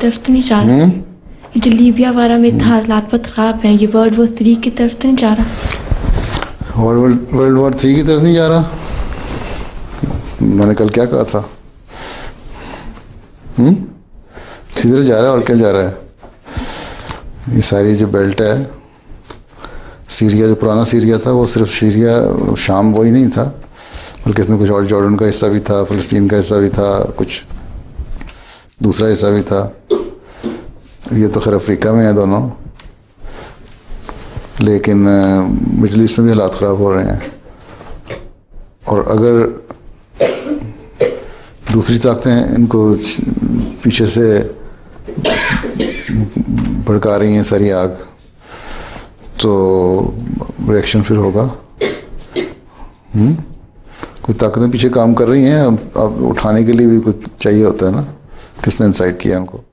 तरफ तो नहीं जा रहा? ये जो लीबिया वाला में था, हालात बहुत ख़राब है, ये वर्ल्ड वॉर 3 की तरफ तो नहीं जा रहा? वर्ल्ड वॉर 3 की तरफ नहीं जा रहा? मैंने कल क्या कहा था? सीधे जा रहा है और क्या जा रहा है? ये सारी जो बेल्ट है, सीरिया, जो पुराना सीरिया था, वो सिर्फ सीरिया शाम वही नहीं था, बल्कि इसमें कुछ और जॉर्डन का हिस्सा भी था, फ़लस्तीन का हिस्सा भी था, कुछ दूसरा हिस्सा भी था। ये तो खैर अफ्रीका में है दोनों, लेकिन मिडल ईस्ट में भी हालात ख़राब हो रहे हैं। और अगर दूसरी ताकतें इनको पीछे से भड़का रही हैं सारी आग, तो रिएक्शन फिर होगा। कोई ताकतें पीछे काम कर रही हैं, अब उठाने के लिए भी कुछ चाहिए होता है ना, किसने इंसाइट किया उनको।